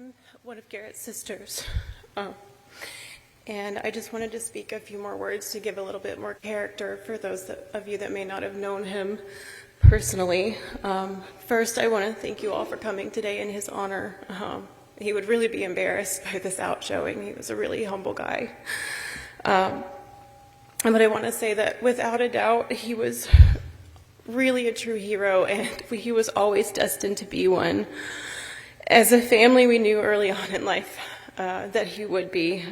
I'm one of Garrett's sisters, and I just wanted to speak a few more words to give a little bit more character for those of you that may not have known him personally. First, I want to thank you all for coming today in his honor. He would really be embarrassed by this outshowing. He was a really humble guy. But I want to say that without a doubt, he was really a true hero, and he was always destined to be one. As a family, we knew early on in life that he would be.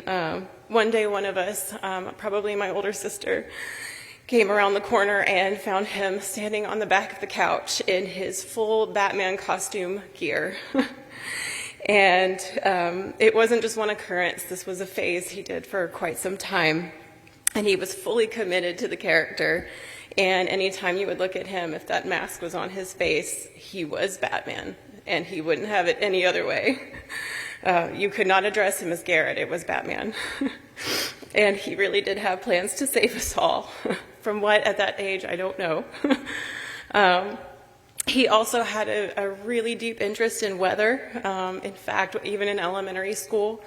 One day, one of us, probably my older sister, came around the corner and found him standing on the back of the couch in his full Batman costume gear. And it wasn't just one occurrence. This was a phase he did for quite some time. And he was fully committed to the character. And anytime you would look at him, if that mask was on his face, he was Batman. And he wouldn't have it any other way. You could not address him as Garrett. It was Batman. And he really did have plans to save us all. From what at that age, I don't know. He also had a really deep interest in weather. In fact, even in elementary school,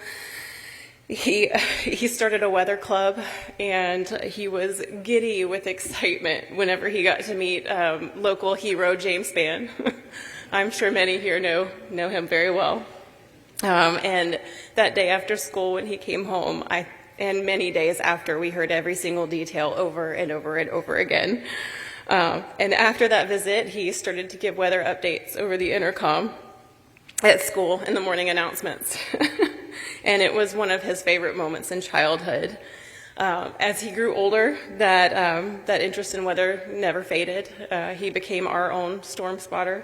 he started a weather club, and he was giddy with excitement whenever he got to meet local hero James Spann. I'm sure many here know him very well. And that day after school when he came home, and many days after, we heard every single detail over and over and over again. And after that visit, he started to give weather updates over the intercom at school in the morning announcements. And it was one of his favorite moments in childhood. As he grew older, that interest in weather never faded. He became our own storm spotter.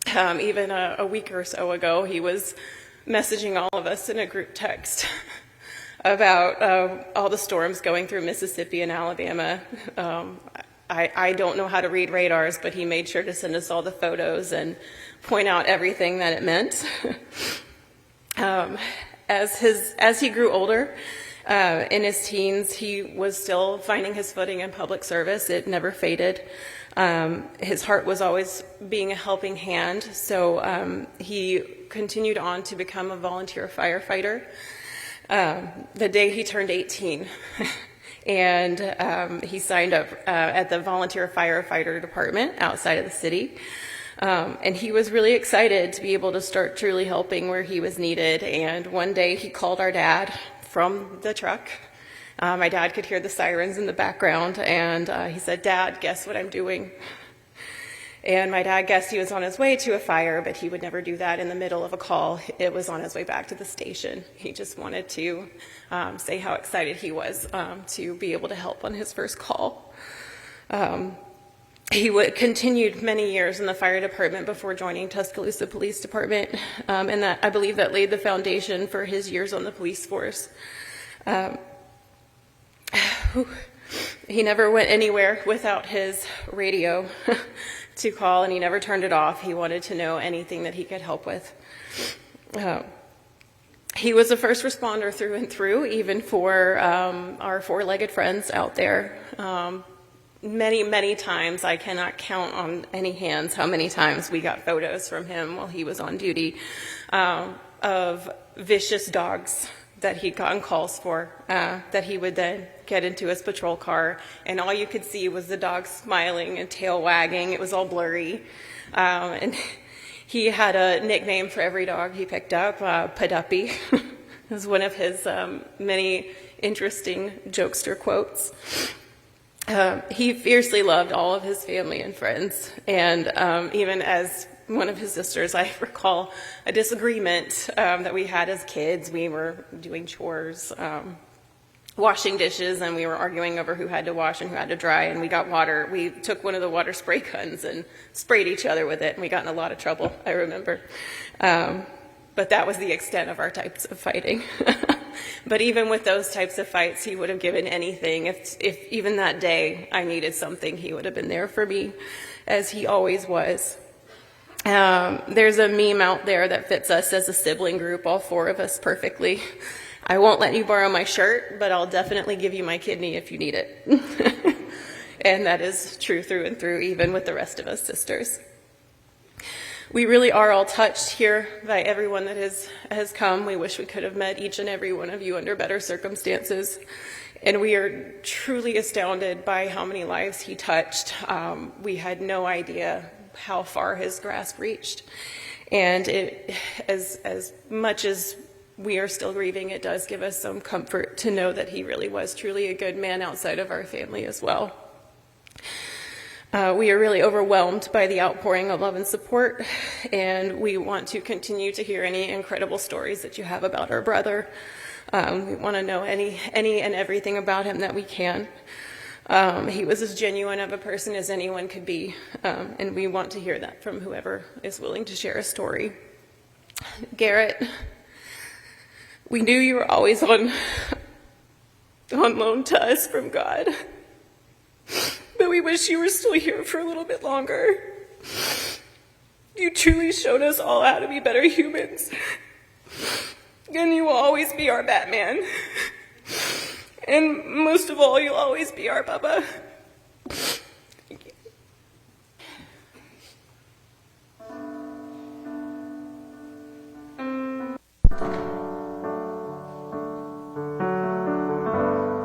Even a week or so ago, he was messaging all of us in a group text about all the storms going through Mississippi and Alabama. I don't know how to read radars, but he made sure to send us all the photos and point out everything that it meant. As he grew older, in his teens, he was still finding his footing in public service. It never faded. His heart was always being a helping hand, so he continued on to become a volunteer firefighter the day he turned 18. And he signed up at the volunteer firefighter department outside of the city. And he was really excited to be able to start truly helping where he was needed. And one day he called our dad from the truck. My dad could hear the sirens in the background, and he said, "Dad, guess what I'm doing?" And my dad guessed he was on his way to a fire, but he would never do that in the middle of a call. It was on his way back to the station. He just wanted to say how excited he was to be able to help on his first call. He continued many years in the fire department before joining Tuscaloosa Police Department, and that I believe that laid the foundation for his years on the police force. He never went anywhere without his radio to call, and he never turned it off. He wanted to know anything that he could help with. He was a first responder through and through, even for our four-legged friends out there. Many, many times, I cannot count on any hands how many times we got photos from him while he was on duty of vicious dogs that he'd gotten calls for, that he would then get into his patrol car, and all you could see was the dog smiling and tail wagging. It was all blurry. And he had a nickname for every dog he picked up, Paduppy. It was one of his many interesting jokester quotes. He fiercely loved all of his family and friends, and even as one of his sisters, I recall a disagreement that we had as kids. We were doing chores, washing dishes, and we were arguing over who had to wash and who had to dry, and we got water. We took one of the water spray guns and sprayed each other with it, and we got in a lot of trouble, I remember. But that was the extent of our types of fighting. But even with those types of fights, he would have given anything. If even that day I needed something, he would have been there for me, as he always was. There's a meme out there that fits us as a sibling group, all four of us, perfectly. I won't let you borrow my shirt, but I'll definitely give you my kidney if you need it. And that is true through and through, even with the rest of us sisters. We really are all touched here by everyone that has come. We wish we could have met each and every one of you under better circumstances. And we are truly astounded by how many lives he touched. We had no idea how far his grasp reached. And as much as we are still grieving, it does give us some comfort to know that he really was truly a good man outside of our family as well. We are really overwhelmed by the outpouring of love and support, and we want to continue to hear any incredible stories that you have about our brother. We want to know any and everything about him that we can. He was as genuine of a person as anyone could be, and we want to hear that from whoever is willing to share a story. Garrett, we knew you were always on loan to us from God. But we wish you were still here for a little bit longer. You truly showed us all how to be better humans. And you will always be our Batman. And most of all, you'll always be our Bubba.